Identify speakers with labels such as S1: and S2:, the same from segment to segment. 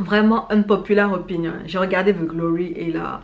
S1: Vraiment unpopular opinion. J'ai regardé The Glory et là...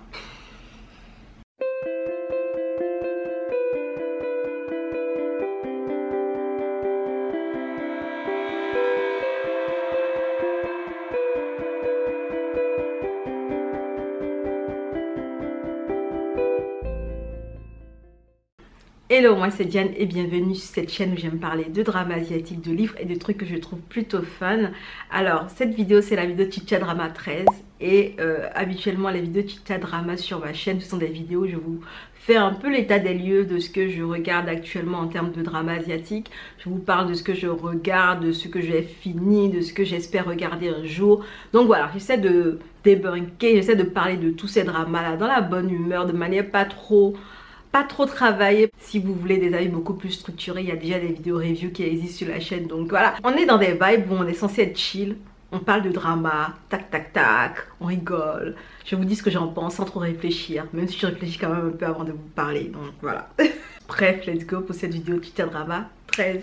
S1: Hello, moi c'est Diane et bienvenue sur cette chaîne où j'aime parler de drama asiatique, de livres et de trucs que je trouve plutôt fun. Alors cette vidéo c'est la vidéo Chicha Drama 13 et habituellement les vidéos Chicha Drama sur ma chaîne ce sont des vidéos où je vous fais un peu l'état des lieux de ce que je regarde actuellement en termes de drama asiatique. Je vous parle de ce que je regarde, de ce que j'ai fini, de ce que j'espère regarder un jour. Donc voilà, j'essaie de débunker, j'essaie de parler de tous ces dramas là dans la bonne humeur, de manière pas trop travaillé. Si vous voulez des avis beaucoup plus structurés, il y a déjà des vidéos review qui existent sur la chaîne. Donc voilà, on est dans des vibes où on est censé être chill. On parle de drama, tac tac tac, on rigole. Je vous dis ce que j'en pense sans trop réfléchir, même si je réfléchis quand même un peu avant de vous parler. Donc voilà. Bref, let's go pour cette vidéo Chicha Drama 13.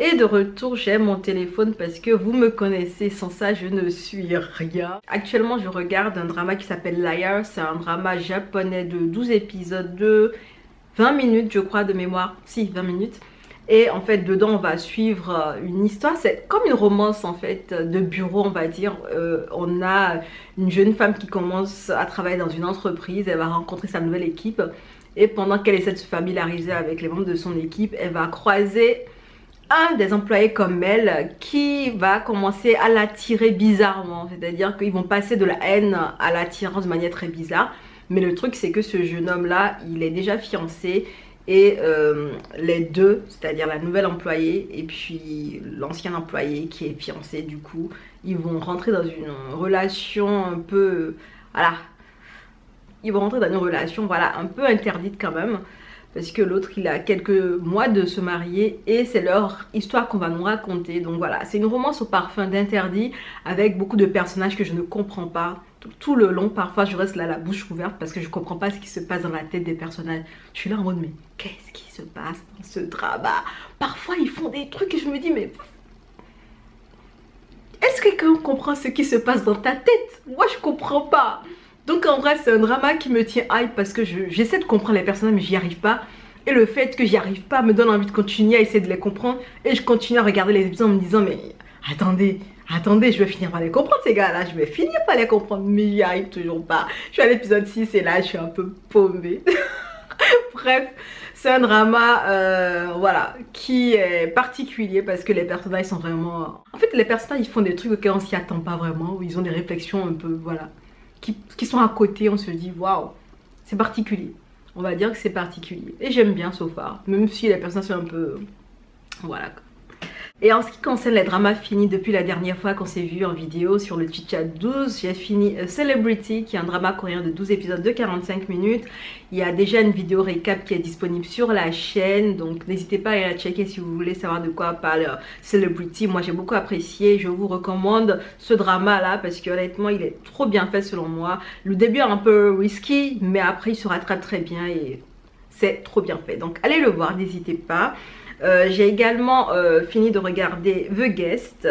S1: Et de retour, j'ai mon téléphone parce que vous me connaissez, sans ça je ne suis rien. Actuellement je regarde un drama qui s'appelle Liar, c'est un drama japonais de 12 épisodes de 20 minutes je crois de mémoire, si 20 minutes. Et en fait dedans on va suivre une histoire, c'est comme une romance en fait de bureau on va dire. On a une jeune femme qui commence à travailler dans une entreprise, elle va rencontrer sa nouvelle équipe. Et pendant qu'elle essaie de se familiariser avec les membres de son équipe, elle va croiser un des employés comme elle qui va commencer à l'attirer bizarrement, c'est-à-dire qu'ils vont passer de la haine à l'attirance de manière très bizarre. Mais le truc c'est que ce jeune homme là il est déjà fiancé et les deux, c'est-à-dire la nouvelle employée et puis l'ancien employé qui est fiancé, du coup ils vont rentrer dans une relation un peu, voilà, ils vont rentrer dans une relation voilà un peu interdite quand même. Parce que l'autre il a quelques mois de se marier et c'est leur histoire qu'on va nous raconter. Donc voilà, c'est une romance au parfum d'interdit avec beaucoup de personnages que je ne comprends pas. Tout le long parfois je reste là la bouche ouverte parce que je comprends pas ce qui se passe dans la tête des personnages. Je suis là en mode mais qu'est-ce qui se passe dans ce drama? Parfois ils font des trucs et je me dis mais... Est-ce que quelqu'un comprend ce qui se passe dans ta tête? Moi je comprends pas. Donc en vrai c'est un drama qui me tient hype parce que j'essaie de comprendre les personnages mais j'y arrive pas. Et le fait que j'y arrive pas me donne envie de continuer à essayer de les comprendre. Et je continue à regarder les épisodes en me disant mais attendez, je vais finir par les comprendre ces gars là. Je vais finir par les comprendre mais j'y arrive toujours pas. Je suis à l'épisode 6 et là je suis un peu paumée. Bref, c'est un drama voilà, qui est particulier parce que les personnages sont vraiment... En fait les personnages ils font des trucs auxquels on s'y attend pas vraiment. Où ils ont des réflexions un peu voilà qui sont à côté, on se dit waouh, c'est particulier. On va dire que c'est particulier. Et j'aime bien so far, même si les personnages sont un peu... Voilà. Et en ce qui concerne les dramas finis depuis la dernière fois qu'on s'est vu en vidéo sur le Chicha 12, j'ai fini Celebrity qui est un drama coréen de 12 épisodes de 45 minutes. Il y a déjà une vidéo récap qui est disponible sur la chaîne, donc n'hésitez pas à aller la checker si vous voulez savoir de quoi parle Celebrity. Moi j'ai beaucoup apprécié, je vous recommande ce drama là parce que honnêtement il est trop bien fait selon moi. Le début est un peu risky mais après il se rattrape très bien et c'est trop bien fait. Donc allez le voir, n'hésitez pas. J'ai également fini de regarder The Guest,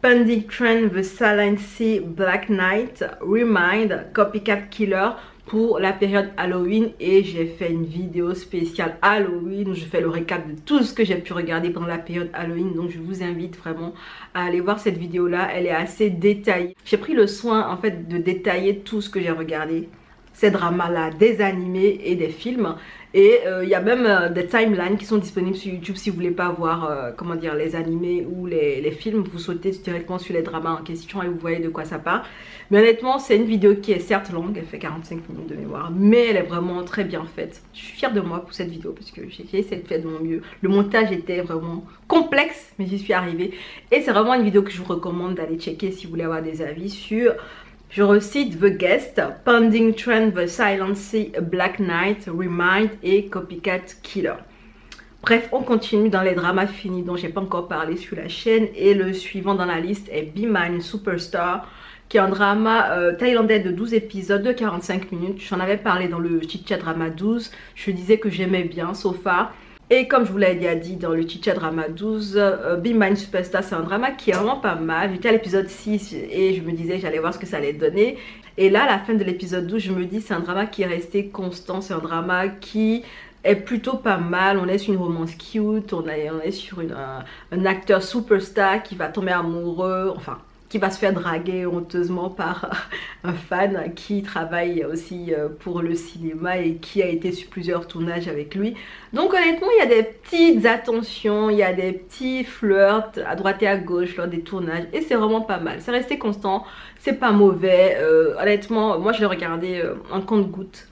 S1: Pending Trend, The Silent Sea, Black Knight, Remind, Copycat Killer pour la période Halloween. Et j'ai fait une vidéo spéciale Halloween où je fais le récap de tout ce que j'ai pu regarder pendant la période Halloween. Donc je vous invite vraiment à aller voir cette vidéo là, elle est assez détaillée. J'ai pris le soin en fait de détailler tout ce que j'ai regardé, ces dramas là, des animés et des films. Et il y a même des timelines qui sont disponibles sur YouTube si vous voulez pas voir comment dire, les animés ou les films. Vous sautez directement sur les dramas en question et vous voyez de quoi ça parle. Mais honnêtement c'est une vidéo qui est certes longue, elle fait 45 minutes de mémoire, mais elle est vraiment très bien faite. Je suis fière de moi pour cette vidéo parce que j'ai essayé de faire de mon mieux. Le montage était vraiment complexe mais j'y suis arrivée. Et c'est vraiment une vidéo que je vous recommande d'aller checker si vous voulez avoir des avis sur... Je recite The Guest, Pending Trend, The Silent Sea, Black Knight, Remind et Copycat Killer. Bref, on continue dans les dramas finis dont j'ai pas encore parlé sur la chaîne. Et le suivant dans la liste est Be Mine Superstar, qui est un drama thaïlandais de 12 épisodes de 45 minutes. J'en avais parlé dans le Chicha Drama 12. Je disais que j'aimais bien so far. Et comme je vous l'ai déjà dit dans le Chicha Drama 12, Be Mine Superstar, c'est un drama qui est vraiment pas mal. J'étais à l'épisode 6 et je me disais j'allais voir ce que ça allait donner. Et là, à la fin de l'épisode 12, je me dis c'est un drama qui est resté constant, c'est un drama qui est plutôt pas mal. On est sur une romance cute, on est sur un acteur superstar qui va tomber amoureux, enfin qui va se faire draguer honteusement par un fan qui travaille aussi pour le cinéma et qui a été sur plusieurs tournages avec lui. Donc honnêtement, il y a des petites attentions, il y a des petits flirts à droite et à gauche lors des tournages et c'est vraiment pas mal. C'est resté constant, c'est pas mauvais. Honnêtement, moi je l'ai regardé en compte-gouttes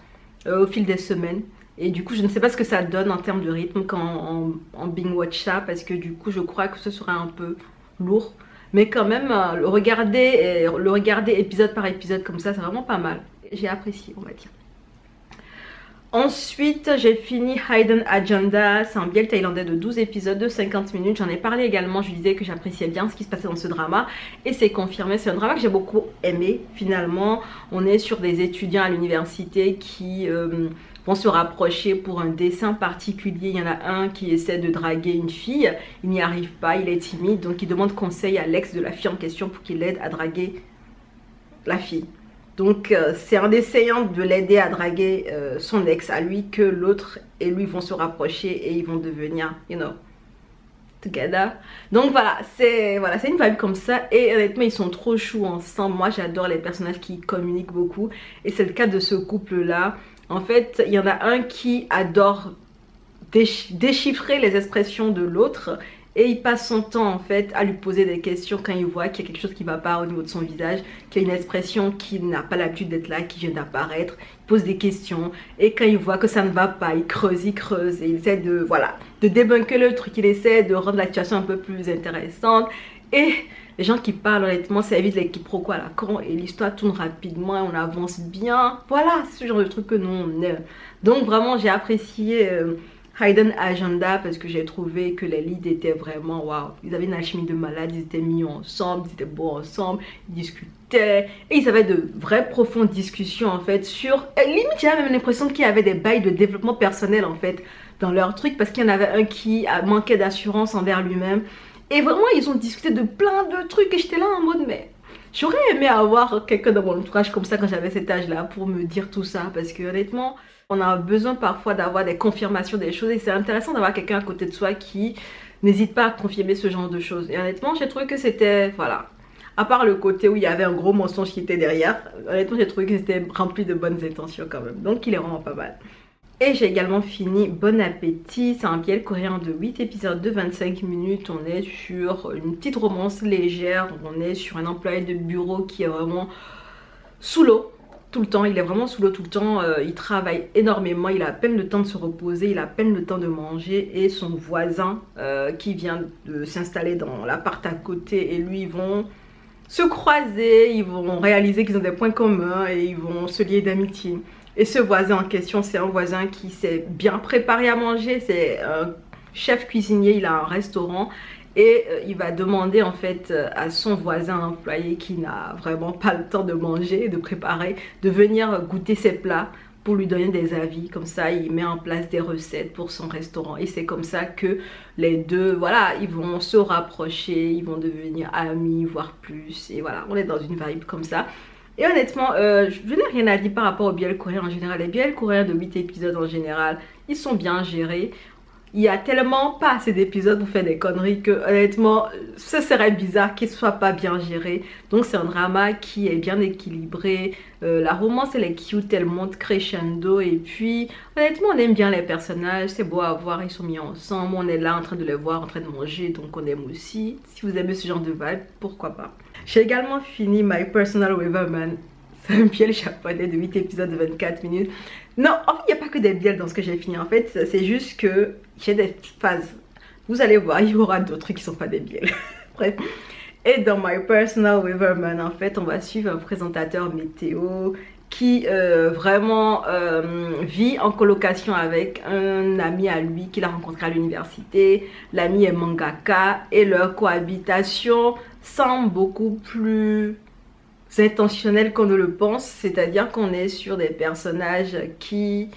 S1: au fil des semaines. Et du coup, je ne sais pas ce que ça donne en termes de rythme quand on binge watch ça, parce que du coup, je crois que ce sera un peu lourd. Mais quand même, le regarder épisode par épisode comme ça, c'est vraiment pas mal. J'ai apprécié, on va dire. Ensuite, j'ai fini Hidden Agenda. C'est un biel thaïlandais de 12 épisodes de 50 minutes. J'en ai parlé également, je disais que j'appréciais bien ce qui se passait dans ce drama. Et c'est confirmé, c'est un drama que j'ai beaucoup aimé. Finalement, on est sur des étudiants à l'université qui vont se rapprocher pour un dessin particulier. Il y en a un qui essaie de draguer une fille, il n'y arrive pas, il est timide, donc il demande conseil à l'ex de la fille en question pour qu'il l'aide à draguer la fille. Donc c'est en essayant de l'aider à draguer son ex à lui que l'autre et lui vont se rapprocher et ils vont devenir, you know, together. Donc voilà, c'est une vibe comme ça et honnêtement ils sont trop choux ensemble. Moi j'adore les personnages qui communiquent beaucoup et c'est le cas de ce couple là. En fait, il y en a un qui adore déchiffrer les expressions de l'autre et il passe son temps en fait à lui poser des questions quand il voit qu'il y a quelque chose qui ne va pas au niveau de son visage, qu'il y a une expression qui n'a pas l'habitude d'être là, qui vient d'apparaître. Il pose des questions et quand il voit que ça ne va pas, il creuse et il essaie de, voilà, de débunker le truc, il essaie de rendre la situation un peu plus intéressante. Et les gens qui parlent honnêtement, ça évite les quiproquos à la con et l'histoire tourne rapidement et on avance bien. Voilà, c'est ce genre de truc que nous on aime. Donc vraiment j'ai apprécié Hidden Agenda parce que j'ai trouvé que les leads étaient vraiment waouh. Ils avaient une alchimie de malade, ils étaient mis ensemble, ils étaient beaux ensemble, ils discutaient et ils avaient de vraies profondes discussions en fait sur... limite j'avais même l'impression qu'il y avait des bails de développement personnel en fait dans leur truc parce qu'il y en avait un qui manquait d'assurance envers lui-même. Et vraiment, ils ont discuté de plein de trucs et j'étais là en mode, mais j'aurais aimé avoir quelqu'un dans mon entourage comme ça quand j'avais cet âge-là pour me dire tout ça. Parce que honnêtement, on a besoin parfois d'avoir des confirmations des choses et c'est intéressant d'avoir quelqu'un à côté de soi qui n'hésite pas à confirmer ce genre de choses. Et honnêtement, j'ai trouvé que c'était, voilà, à part le côté où il y avait un gros mensonge qui était derrière, honnêtement, j'ai trouvé que c'était rempli de bonnes intentions quand même. Donc, il est vraiment pas mal. Et j'ai également fini Bon Appétit, c'est un biel coréen de 8 épisodes de 25 minutes. On est sur une petite romance légère, on est sur un employé de bureau qui est vraiment sous l'eau tout le temps. Il est vraiment sous l'eau tout le temps, il travaille énormément, il a à peine le temps de se reposer, il a à peine le temps de manger. Et son voisin qui vient de s'installer dans l'appart à côté et lui, ils vont se croiser, ils vont réaliser qu'ils ont des points communs et ils vont se lier d'amitié. Et ce voisin en question, c'est un voisin qui s'est bien préparé à manger. C'est un chef cuisinier, il a un restaurant. Et il va demander en fait à son voisin employé qui n'a vraiment pas le temps de manger et de préparer, de venir goûter ses plats pour lui donner des avis. Comme ça, il met en place des recettes pour son restaurant. Et c'est comme ça que les deux, voilà, ils vont se rapprocher, ils vont devenir amis, voire plus. Et voilà, on est dans une vibe comme ça. Et honnêtement, je n'ai rien à dire par rapport aux BL coréens en général. Les BL coréens de 8 épisodes en général, ils sont bien gérés. Il y a tellement pas assez d'épisodes pour faire des conneries que honnêtement, ce serait bizarre qu'ils ne soient pas bien gérés. Donc c'est un drama qui est bien équilibré. La romance elle est cute, elle monte crescendo. Et puis honnêtement, on aime bien les personnages. C'est beau à voir, ils sont mis ensemble. On est là en train de les voir, en train de manger. Donc on aime aussi. Si vous aimez ce genre de vibe, pourquoi pas. J'ai également fini My Personal Weatherman. C'est un biel japonais de 8 épisodes de 24 minutes. Non, en fait, il n'y a pas que des biels dans ce que j'ai fini. En fait, c'est juste que j'ai des phases. Vous allez voir, il y aura d'autres trucs qui ne sont pas des biels. Bref. Et dans My Personal Weatherman, en fait, on va suivre un présentateur météo qui vraiment vit en colocation avec un ami à lui qu'il a rencontré à l'université. L'ami est mangaka et leur cohabitation semble beaucoup plus intentionnelle qu'on ne le pense. C'est-à-dire qu'on est sur des personnages qui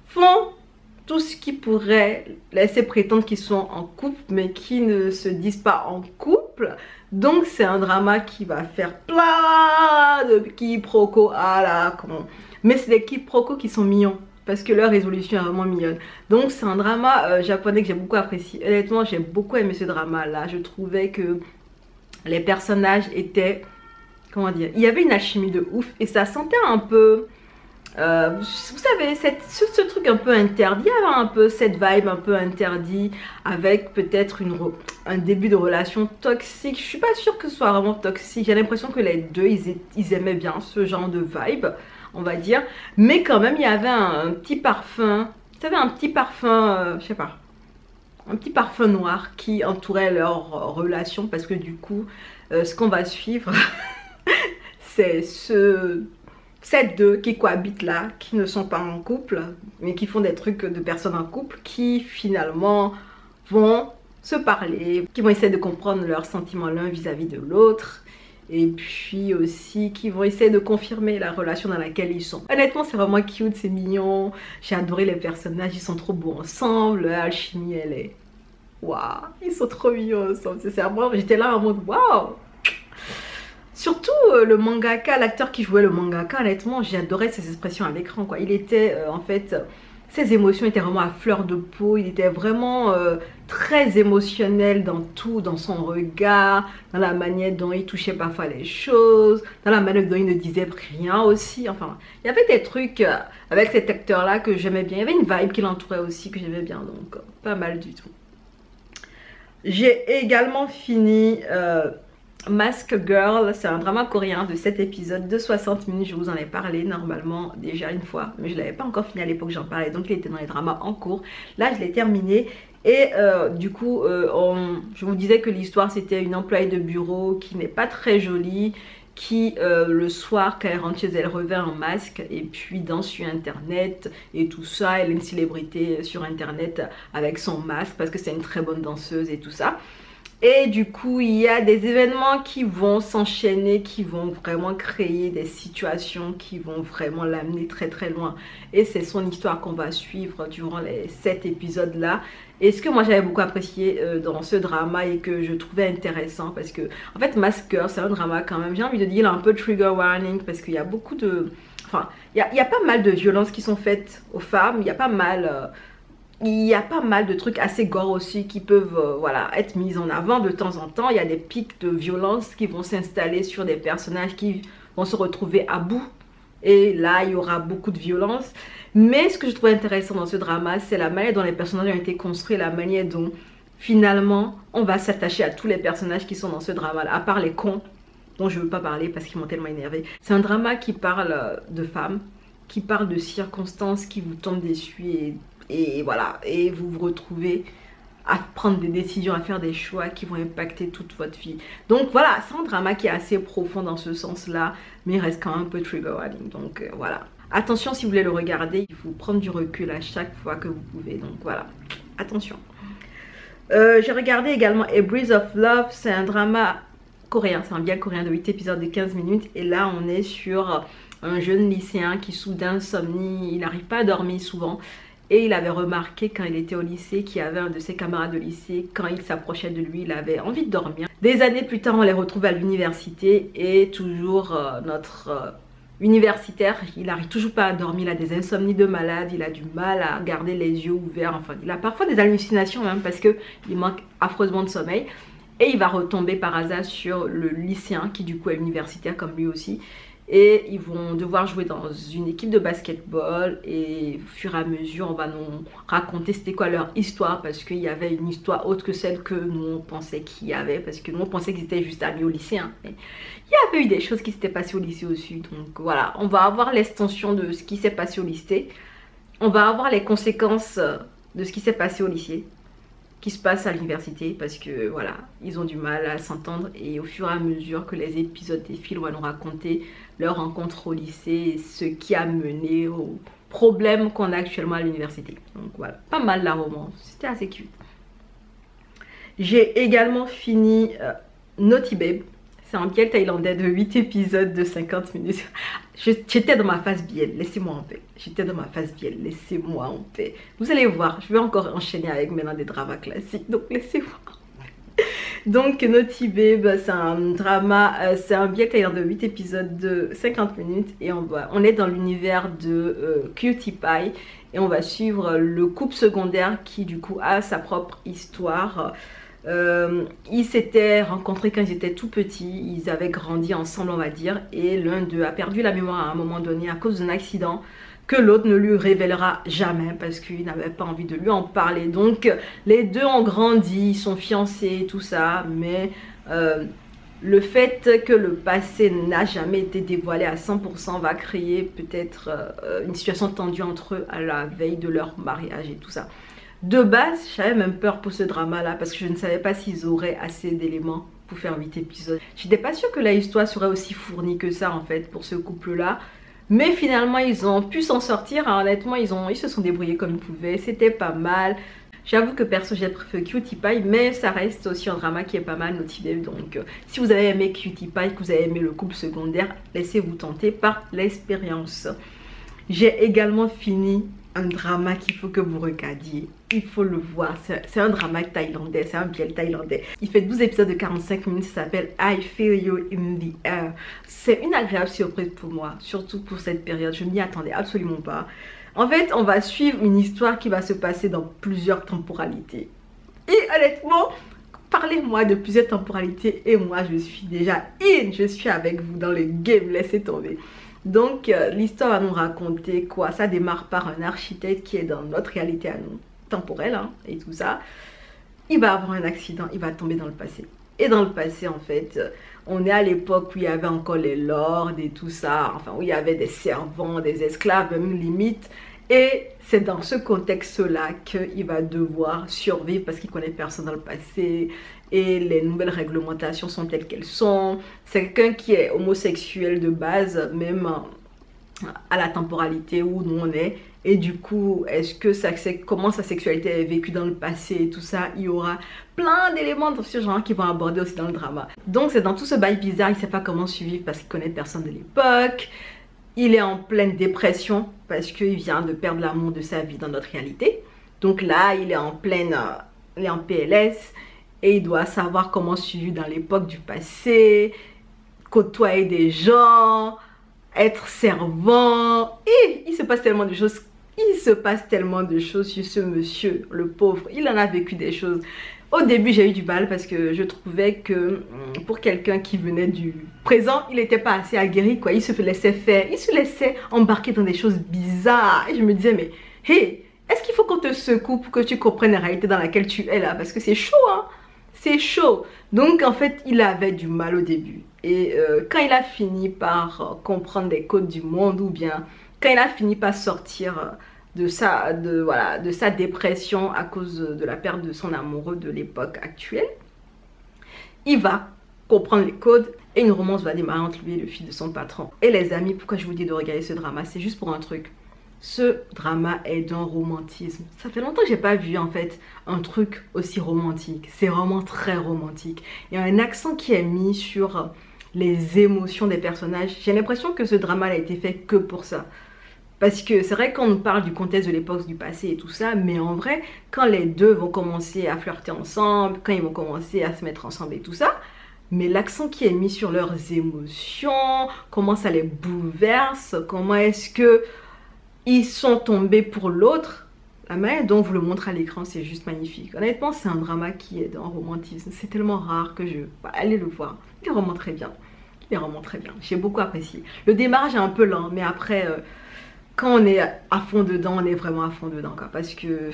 S1: font tout ce qui pourrait laisser prétendre qu'ils sont en couple mais qui ne se disent pas en couple. Donc c'est un drama qui va faire plein de quiproquos à la con. Mais c'est des quiproquos qui sont mignons parce que leur résolution est vraiment mignonne. Donc c'est un drama japonais que j'ai beaucoup apprécié. Honnêtement, j'ai beaucoup aimé ce drama là. Je trouvais que les personnages étaient, comment dire, il y avait une alchimie de ouf et ça sentait un peu... vous savez, ce truc un peu interdit, il y avait un peu cette vibe un peu interdit avec peut-être un début de relation toxique. Je suis pas sûre que ce soit vraiment toxique, j'ai l'impression que les deux ils aimaient bien ce genre de vibe, on va dire, mais quand même il y avait un petit parfum, vous savez, un petit parfum, je sais pas, un petit parfum noir qui entourait leur relation parce que du coup ce qu'on va suivre c'est ces deux qui cohabitent là, qui ne sont pas en couple, mais qui font des trucs de personnes en couple, qui finalement vont se parler, qui vont essayer de comprendre leurs sentiments l'un vis-à-vis de l'autre, et puis aussi qui vont essayer de confirmer la relation dans laquelle ils sont. Honnêtement, c'est vraiment cute, c'est mignon, j'ai adoré les personnages, ils sont trop beaux ensemble, l'alchimie elle est... Waouh, ils sont trop mignons ensemble, sincèrement, j'étais là en mode waouh. Surtout le mangaka, l'acteur qui jouait le mangaka, honnêtement, j'adorais ses expressions à l'écran, quoi. Il était, en fait, ses émotions étaient vraiment à fleur de peau. Il était vraiment très émotionnel dans tout, dans son regard, dans la manière dont il touchait parfois les choses, dans la manière dont il ne disait rien aussi. Enfin, il y avait des trucs avec cet acteur-là que j'aimais bien. Il y avait une vibe qui l'entourait aussi que j'aimais bien, donc pas mal du tout. J'ai également fini... Mask Girl, c'est un drama coréen de 7 épisodes de 60 minutes, je vous en ai parlé normalement déjà une fois, mais je ne l'avais pas encore fini à l'époque, j'en parlais, donc il était dans les dramas en cours. Là je l'ai terminé et du coup je vous disais que l'histoire c'était une employée de bureau qui n'est pas très jolie, qui le soir quand elle rentre chez elle revêt un masque et puis danse sur internet et tout ça. Elle est une célébrité sur internet avec son masque parce que c'est une très bonne danseuse et tout ça. Et du coup, il y a des événements qui vont s'enchaîner, qui vont vraiment créer des situations qui vont vraiment l'amener très très loin. Et c'est son histoire qu'on va suivre durant les 7 épisodes là. Et ce que moi j'avais beaucoup apprécié dans ce drama et que je trouvais intéressant, parce que en fait Mask Girl c'est un drama quand même, j'ai envie de dire, il a un peu trigger warning parce qu'il y a beaucoup de... Enfin, il y a pas mal de violences qui sont faites aux femmes, il y a pas mal... Il y a pas mal de trucs assez gore aussi qui peuvent voilà, être mis en avant de temps en temps. Il y a des pics de violence qui vont s'installer sur des personnages qui vont se retrouver à bout. Et là, il y aura beaucoup de violence. Mais ce que je trouve intéressant dans ce drama, c'est la manière dont les personnages ont été construits, la manière dont finalement on va s'attacher à tous les personnages qui sont dans ce drama, à part les cons dont je ne veux pas parler parce qu'ils m'ont tellement énervé. C'est un drama qui parle de femmes, qui parle de circonstances qui vous tombent dessus et voilà, et vous vous retrouvez à prendre des décisions, à faire des choix qui vont impacter toute votre vie. Donc voilà, c'est un drama qui est assez profond dans ce sens-là, mais il reste quand même un peu trigger warning. Donc voilà. Attention, si vous voulez le regarder, il faut prendre du recul à chaque fois que vous pouvez. Donc voilà, attention. J'ai regardé également A Breeze of Love, c'est un drama coréen, c'est un bien coréen de 8 épisodes de 15 minutes. Et là, on est sur un jeune lycéen qui souffre d'insomnie, il n'arrive pas à dormir souvent. Et il avait remarqué quand il était au lycée qu'il y avait un de ses camarades de lycée, quand il s'approchait de lui, il avait envie de dormir. Des années plus tard, on les retrouve à l'université et toujours notre universitaire, il n'arrive toujours pas à dormir, il a des insomnies de malade, il a du mal à garder les yeux ouverts, enfin il a parfois des hallucinations même parce qu'il manque affreusement de sommeil. Et il va retomber par hasard sur le lycéen qui du coup est universitaire comme lui aussi. Et ils vont devoir jouer dans une équipe de basketball et au fur et à mesure on va nous raconter c'était quoi leur histoire, parce qu'il y avait une histoire autre que celle que nous on pensait qu'il y avait, parce que nous on pensait qu'ils étaient juste amis au lycée, hein. Mais il y avait eu des choses qui s'étaient passées au lycée aussi, donc voilà, on va avoir l'extension de ce qui s'est passé au lycée, on va avoir les conséquences de ce qui s'est passé au lycée qui se passe à l'université, parce que voilà, ils ont du mal à s'entendre, et au fur et à mesure que les épisodes défilent, on va nous raconter leur rencontre au lycée et ce qui a mené aux problèmes qu'on a actuellement à l'université. Donc voilà, pas mal la romance, c'était assez cute. J'ai également fini Naughty Babe, C'est un biel thaïlandais de 8 épisodes de 50 minutes. J'étais dans ma phase biel, laissez-moi en paix. J'étais dans ma phase biel, laissez-moi en paix. Vous allez voir, je vais encore enchaîner avec maintenant des dramas classiques, donc laissez-moi. Donc Naughty Babe, c'est un drama, c'est un biel thaïlandais de 8 épisodes de 50 minutes. Et on est dans l'univers de Cutie Pie. Et on va suivre le couple secondaire qui du coup a sa propre histoire. Ils s'étaient rencontrés quand ils étaient tout petits, ils avaient grandi ensemble on va dire, et l'un d'eux a perdu la mémoire à un moment donné à cause d'un accident que l'autre ne lui révélera jamais parce qu'il n'avait pas envie de lui en parler. Donc les deux ont grandi, ils sont fiancés, tout ça, mais le fait que le passé n'a jamais été dévoilé à 100% va créer peut-être une situation tendue entre eux à la veille de leur mariage et tout ça. De base, j'avais même peur pour ce drama-là parce que je ne savais pas s'ils auraient assez d'éléments pour faire 8 épisodes. J'étais pas sûre que la histoire serait aussi fournie que ça en fait pour ce couple-là. Mais finalement, ils ont pu s'en sortir. Hein. Honnêtement, ils se sont débrouillés comme ils pouvaient. C'était pas mal. J'avoue que perso, j'ai préféré Cutie Pie, mais ça reste aussi un drama qui est pas mal, Naughty Babe. Donc, si vous avez aimé Cutie Pie, que vous avez aimé le couple secondaire, laissez-vous tenter par l'expérience. J'ai également fini un drama qu'il faut que vous regardiez. Il faut le voir. C'est un drama thaïlandais, c'est un biel thaïlandais. Il fait 12 épisodes de 45 minutes, ça s'appelle I Feel You in the Air. C'est une agréable surprise pour moi, surtout pour cette période. Je m'y attendais absolument pas. En fait, on va suivre une histoire qui va se passer dans plusieurs temporalités. Et honnêtement, parlez-moi de plusieurs temporalités et moi je suis déjà in. Je suis avec vous dans le game, laissez tomber. Donc l'histoire va nous raconter quoi? Ça démarre par un architecte qui est dans notre réalité à nous, temporelle hein, et tout ça. Il va avoir un accident, il va tomber dans le passé. Et dans le passé en fait, on est à l'époque où il y avait encore les lords et tout ça, enfin où il y avait des servants, des esclaves même limite. Et c'est dans ce contexte-là qu'il va devoir survivre parce qu'il connaît personne dans le passé. Et les nouvelles réglementations sont telles qu'elles sont. C'est quelqu'un qui est homosexuel de base, même à la temporalité où nous on est. Et du coup, comment sa sexualité est vécue dans le passé et tout ça, il y aura plein d'éléments dans ce genre qui vont aborder aussi dans le drama. Donc c'est dans tout ce bail bizarre, il ne sait pas comment suivre parce qu'il connaît personne de l'époque. Il est en pleine dépression parce qu'il vient de perdre l'amour de sa vie dans notre réalité. Donc là, il est en PLS. Et il doit savoir comment suivre dans l'époque du passé, côtoyer des gens, être servant. Et il se passe tellement de choses. Il se passe tellement de choses sur ce monsieur, le pauvre. Il en a vécu des choses. Au début, j'ai eu du mal parce que je trouvais que pour quelqu'un qui venait du présent, il n'était pas assez aguerri, quoi. Il se laissait faire, il se laissait embarquer dans des choses bizarres. Et je me disais, mais hey, est-ce qu'il faut qu'on te secoue pour que tu comprennes la réalité dans laquelle tu es là? Parce que c'est chaud, hein. C'est chaud. Donc en fait, il avait du mal au début. Et quand il a fini par comprendre les codes du monde, ou bien quand il a fini par sortir de sa dépression à cause de la perte de son amoureux de l'époque actuelle, il va comprendre les codes et une romance va démarrer entre lui et le fils de son patron. Et les amis, pourquoi je vous dis de regarder ce drama? C'est juste pour un truc. Ce drama est d'un romantisme. Ça fait longtemps que j'ai pas vu en fait un truc aussi romantique. C'est vraiment très romantique. Il y a un accent qui est mis sur les émotions des personnages. J'ai l'impression que ce drama n'a été fait que pour ça. Parce que c'est vrai qu'on nous parle du contexte de l'époque, du passé et tout ça, mais en vrai, quand les deux vont commencer à flirter ensemble, quand ils vont commencer à se mettre ensemble et tout ça, mais l'accent qui est mis sur leurs émotions, comment ça les bouleverse, comment est-ce que ils sont tombés pour l'autre, la manière dont on vous le montre à l'écran, c'est juste magnifique. Honnêtement, c'est un drama qui est dans le romantisme. C'est tellement rare que allez le voir. Il est vraiment très bien. Il est vraiment très bien. J'ai beaucoup apprécié. Le démarrage est un peu lent, mais après, quand on est à fond dedans, on est vraiment à fond dedans, quoi. Parce que,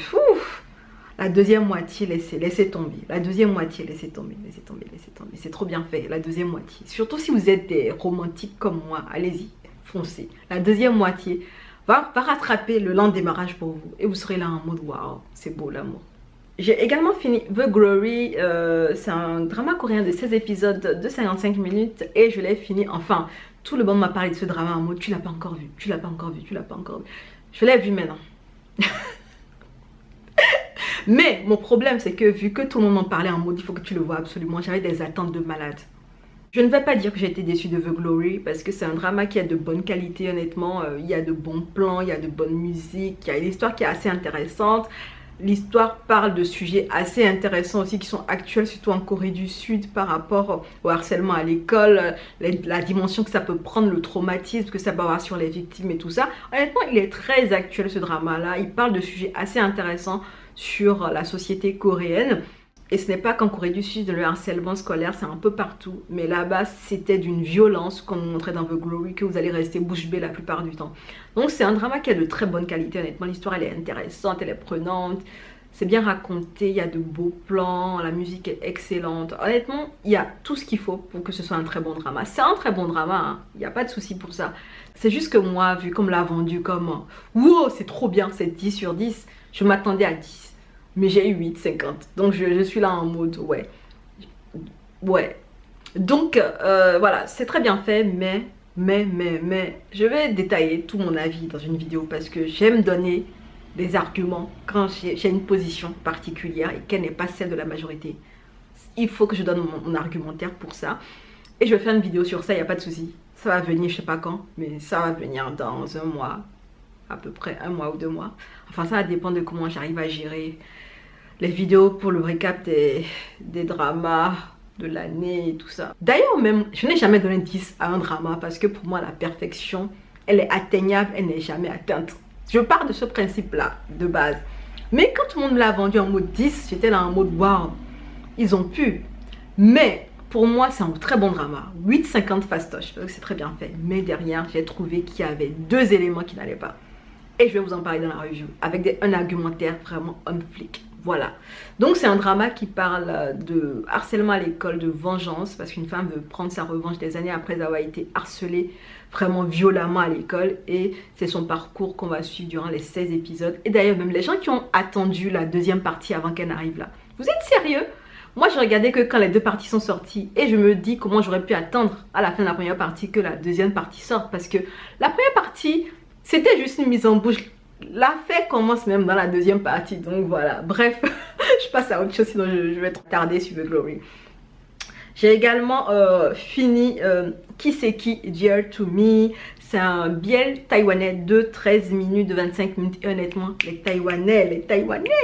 S1: la deuxième moitié, laissez tomber. La deuxième moitié, laissez tomber, laissez tomber, laissez tomber. C'est trop bien fait, la deuxième moitié. Surtout si vous êtes des romantiques comme moi, allez-y, foncez. La deuxième moitié va rattraper le lent démarrage pour vous. Et vous serez là en mode waouh, c'est beau l'amour. J'ai également fini The Glory. C'est un drama coréen de 16 épisodes de 55 minutes. Et je l'ai fini. Enfin, tout le monde m'a parlé de ce drama en mode tu l'as pas encore vu, tu l'as pas encore vu, tu l'as pas encore vu. Je l'ai vu maintenant. Mais mon problème c'est que vu que tout le monde m'en parlait en mode il faut que tu le vois absolument, j'avais des attentes de malade. Je ne vais pas dire que j'ai été déçue de The Glory parce que c'est un drama qui a de bonne qualité, honnêtement. Il y a de bons plans, il y a de bonne musique, il y a une histoire qui est assez intéressante. L'histoire parle de sujets assez intéressants aussi qui sont actuels, surtout en Corée du Sud par rapport au harcèlement à l'école, la dimension que ça peut prendre, le traumatisme que ça peut avoir sur les victimes et tout ça. Honnêtement, il est très actuel ce drama-là. Il parle de sujets assez intéressants sur la société coréenne. Et ce n'est pas qu'en Corée du Sud, le harcèlement scolaire, c'est un peu partout. Mais là-bas, c'était d'une violence qu'on nous montrait dans The Glory que vous allez rester bouche bée la plupart du temps. Donc c'est un drama qui a de très bonne qualité, honnêtement. L'histoire, elle est intéressante, elle est prenante. C'est bien raconté, il y a de beaux plans, la musique est excellente. Honnêtement, il y a tout ce qu'il faut pour que ce soit un très bon drama. C'est un très bon drama, hein. Il n'y a pas de souci pour ça. C'est juste que moi, vu qu'on me l'a vendu comme « Wow, c'est trop bien, c'est 10 sur 10 », je m'attendais à 10. Mais j'ai eu 8,50. Donc je suis là en mode ouais. Ouais. Donc voilà, c'est très bien fait, mais je vais détailler tout mon avis dans une vidéo parce que j'aime donner des arguments quand j'ai une position particulière et qu'elle n'est pas celle de la majorité. Il faut que je donne mon argumentaire pour ça. Et je vais faire une vidéo sur ça, il n'y a pas de souci. Ça va venir, je sais pas quand, mais ça va venir dans un mois. À peu près 1 mois ou 2 mois. Enfin, ça va dépendre de comment j'arrive à gérer les vidéos pour le récap des dramas de l'année et tout ça. D'ailleurs même, je n'ai jamais donné 10 à un drama parce que pour moi la perfection, elle est atteignable, elle n'est jamais atteinte. Je pars de ce principe-là, de base. Mais quand tout le monde me l'a vendu en mode 10, j'étais là en mode waouh, ils ont pu. Mais pour moi, c'est un très bon drama. 8,50 fastoche, c'est très bien fait. Mais derrière, j'ai trouvé qu'il y avait 2 éléments qui n'allaient pas. Et je vais vous en parler dans la review avec un argumentaire vraiment on flic. Voilà. Donc c'est un drama qui parle de harcèlement à l'école, de vengeance, parce qu'une femme veut prendre sa revanche des années après avoir été harcelée vraiment violemment à l'école. Et c'est son parcours qu'on va suivre durant les 16 épisodes. Et d'ailleurs, même les gens qui ont attendu la deuxième partie avant qu'elle n'arrive là. Vous êtes sérieux? Moi, je regardais que quand les 2 parties sont sorties. Et je me dis comment j'aurais pu attendre à la fin de la première partie que la deuxième partie sorte. Parce que la première partie, c'était juste une mise en bouche. L'affaire commence même dans la deuxième partie. Donc voilà. Bref, je passe à autre chose sinon je vais trop tarder sur The Glory. J'ai également fini Kiseki Dear to Me. C'est un biel taïwanais de 13 minutes, de 25 minutes. Et honnêtement, les Taïwanais,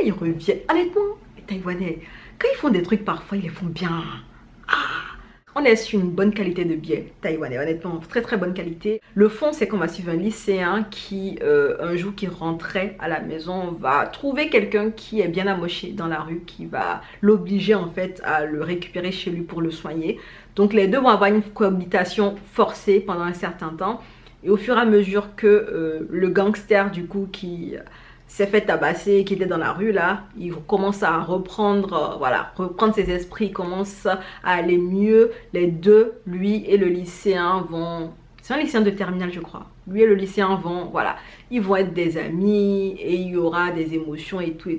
S1: ils reviennent. Honnêtement, les Taïwanais, quand ils font des trucs parfois, ils les font bien. Ah, on est sur une bonne qualité de biais taïwanais, honnêtement, très bonne qualité. Le fond, c'est qu'on va suivre un lycéen qui, un jour qui rentrait à la maison, va trouver quelqu'un qui est bien amoché dans la rue, qui va l'obliger en fait à le récupérer chez lui pour le soigner. Donc les deux vont avoir une cohabitation forcée pendant un certain temps. Et au fur et à mesure que le gangster du coup qui s'est fait tabasser, qui était dans la rue là, il commence à reprendre, voilà, reprendre ses esprits, il commence à aller mieux. Les deux, lui et le lycéen vont, c'est un lycéen de terminale je crois, lui et le lycéen vont, voilà, ils vont être des amis et il y aura des émotions et tout.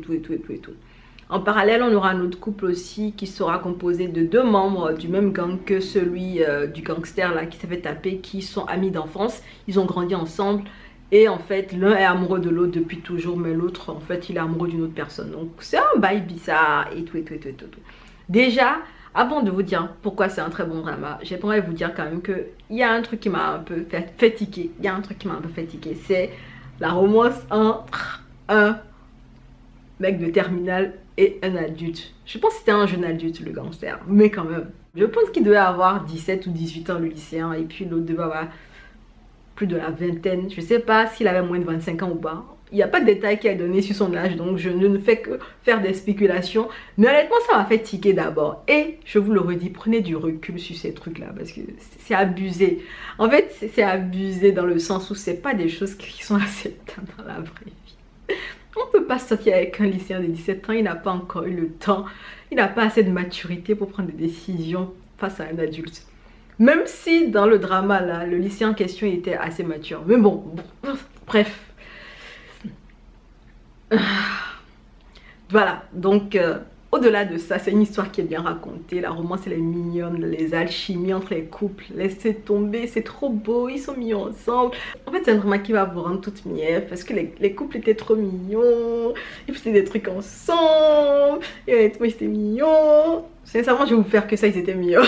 S1: En parallèle, on aura un autre couple aussi qui sera composé de 2 membres du même gang que celui du gangster là qui s'est fait taper, qui sont amis d'enfance, ils ont grandi ensemble. Et en fait, l'un est amoureux de l'autre depuis toujours, mais l'autre, en fait, il est amoureux d'une autre personne. Donc, c'est un bail bizarre et tout. Déjà, avant de vous dire pourquoi c'est un très bon drama, j'aimerais vous dire quand même qu'il y a un truc qui m'a un peu fait tiquer. C'est la romance entre un mec de terminale et un adulte. Je pense que c'était un jeune adulte, le gangster, mais quand même. Je pense qu'il devait avoir 17 ou 18 ans, le lycéen, et puis l'autre devait avoir plus de la vingtaine. Je sais pas s'il avait moins de 25 ans ou pas. Il n'y a pas de détails qui est donné sur son âge, donc je ne fais que faire des spéculations. Mais honnêtement, ça m'a fait tiquer d'abord. Et je vous le redis, prenez du recul sur ces trucs-là, parce que c'est abusé. En fait, c'est abusé dans le sens où c'est pas des choses qui sont acceptables dans la vraie vie. On ne peut pas sortir avec un lycéen de 17 ans, il n'a pas encore eu le temps, il n'a pas assez de maturité pour prendre des décisions face à un adulte. Même si dans le drama là, le lycéen en question était assez mature. Mais bon, bref. Voilà, donc au-delà de ça, c'est une histoire qui est bien racontée. La romance elle est mignonne, les alchimies entre les couples, laissez tomber, c'est trop beau, ils sont mignons ensemble. En fait c'est un drama qui va vous rendre toute mièvre parce que les couples étaient trop mignons, ils faisaient des trucs ensemble, et honnêtement ils étaient mignons. Sincèrement je vais vous faire que ça, ils étaient mignons.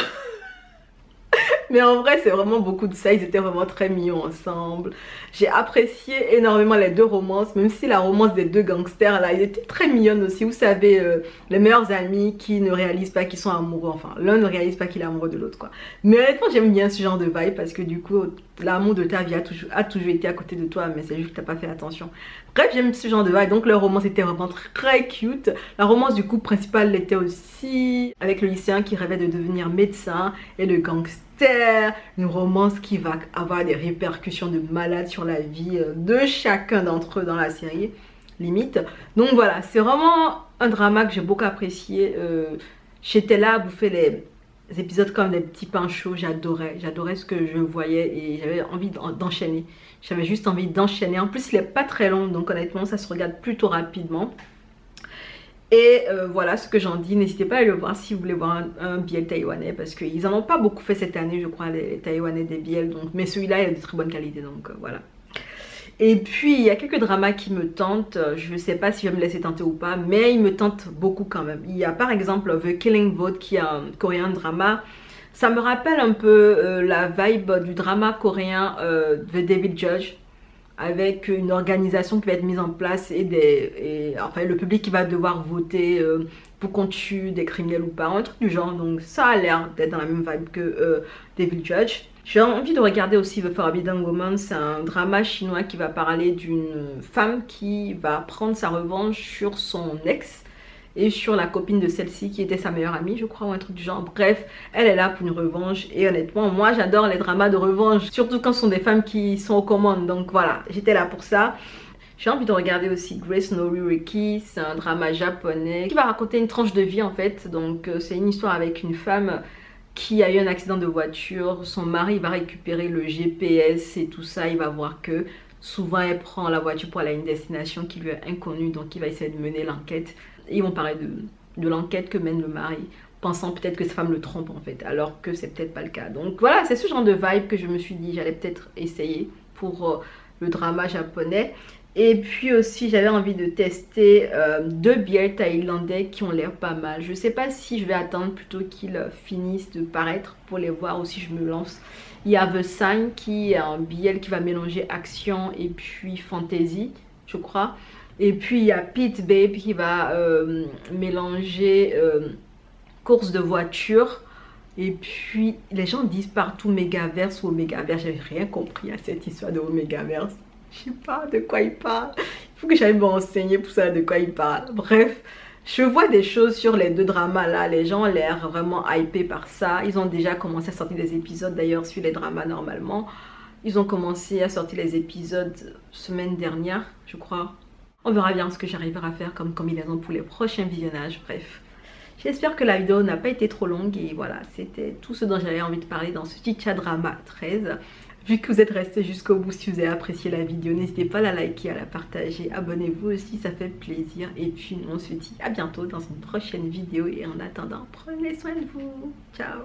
S1: Mais en vrai, c'est vraiment beaucoup de ça. Ils étaient vraiment très mignons ensemble. J'ai apprécié énormément les deux romances, même si la romance des deux gangsters, là, ils étaient très mignonnes aussi. Vous savez, les meilleurs amis qui ne réalisent pas qu'ils sont amoureux. Enfin, l'un ne réalise pas qu'il est amoureux de l'autre, quoi. Mais honnêtement, j'aime bien ce genre de vibe parce que du coup, l'amour de ta vie a toujours été à côté de toi, mais c'est juste que t'as pas fait attention. Bref, j'aime ce genre de vibe. Donc, leur romance était vraiment très cute. La romance du couple principal l'était aussi, avec le lycéen qui rêvait de devenir médecin et le gangster. Une romance qui va avoir des répercussions de malade sur la vie de chacun d'entre eux dans la série, limite. Donc voilà, c'est vraiment un drama que j'ai beaucoup apprécié. J'étais là à bouffer les épisodes comme des petits pains chauds. J'adorais ce que je voyais et j'avais envie d'enchaîner. J'avais juste envie d'enchaîner. En plus, il n'est pas très long, donc honnêtement, ça se regarde plutôt rapidement. Et voilà ce que j'en dis. N'hésitez pas à le voir si vous voulez voir un BL taïwanais, parce qu'ils n'en ont pas beaucoup fait cette année, je crois, les taïwanais des BL. Donc, mais celui-là, il a de très bonne qualité, donc voilà. Et puis, il y a quelques dramas qui me tentent. Je ne sais pas si je vais me laisser tenter ou pas, mais ils me tentent beaucoup quand même. Il y a par exemple The Killing Vote, qui est un coréen drama. Ça me rappelle un peu la vibe du drama coréen The David Judge, avec une organisation qui va être mise en place et enfin le public qui va devoir voter pour qu'on tue des criminels ou pas, un truc du genre. Donc ça a l'air d'être dans la même vibe que David Judge. J'ai envie de regarder aussi The Forbidden Woman. C'est un drama chinois qui va parler d'une femme qui va prendre sa revanche sur son ex et sur la copine de celle-ci qui était sa meilleure amie, je crois, ou un truc du genre. Bref, elle est là pour une revanche et honnêtement, moi j'adore les dramas de revanche, surtout quand ce sont des femmes qui sont aux commandes. Donc voilà, j'étais là pour ça. J'ai envie de regarder aussi Grace no Ririki, c'est un drama japonais qui va raconter une tranche de vie en fait. Donc c'est une histoire avec une femme qui a eu un accident de voiture, son mari va récupérer le GPS et tout ça, il va voir que souvent elle prend la voiture pour aller à une destination qui lui est inconnue, donc il va essayer de mener l'enquête. Ils vont parler de l'enquête que mène le mari, pensant peut-être que sa femme le trompe en fait, alors que c'est peut-être pas le cas. Donc voilà, c'est ce genre de vibe que je me suis dit j'allais peut-être essayer pour le drama japonais. Et puis aussi j'avais envie de tester deux BL thaïlandais qui ont l'air pas mal. Je sais pas si je vais attendre plutôt qu'ils finissent de paraître pour les voir ou si je me lance. Il y a The Sign qui est un BL qui va mélanger action et puis fantasy, je crois. Et puis il y a Pit Babe qui va mélanger course de voiture. Et puis les gens disent partout Megaverse ou Omegaverse. J'avais rien compris à cette histoire de Omegaverse. Je sais pas de quoi il parle. Il faut que j'aille me renseigner pour ça de quoi il parle. Bref, je vois des choses sur les deux dramas là. Les gens ont l'air vraiment hypés par ça. Ils ont déjà commencé à sortir des épisodes d'ailleurs sur les dramas normalement. Ils ont commencé à sortir les épisodes semaine dernière, je crois. On verra bien ce que j'arriverai à faire comme combinaison pour les prochains visionnages. Bref, j'espère que la vidéo n'a pas été trop longue. Et voilà, c'était tout ce dont j'avais envie de parler dans ce Chicha Drama 13. Vu que vous êtes resté jusqu'au bout, si vous avez apprécié la vidéo, n'hésitez pas à la liker, à la partager. Abonnez-vous aussi, ça fait plaisir. Et puis, on se dit à bientôt dans une prochaine vidéo. Et en attendant, prenez soin de vous. Ciao!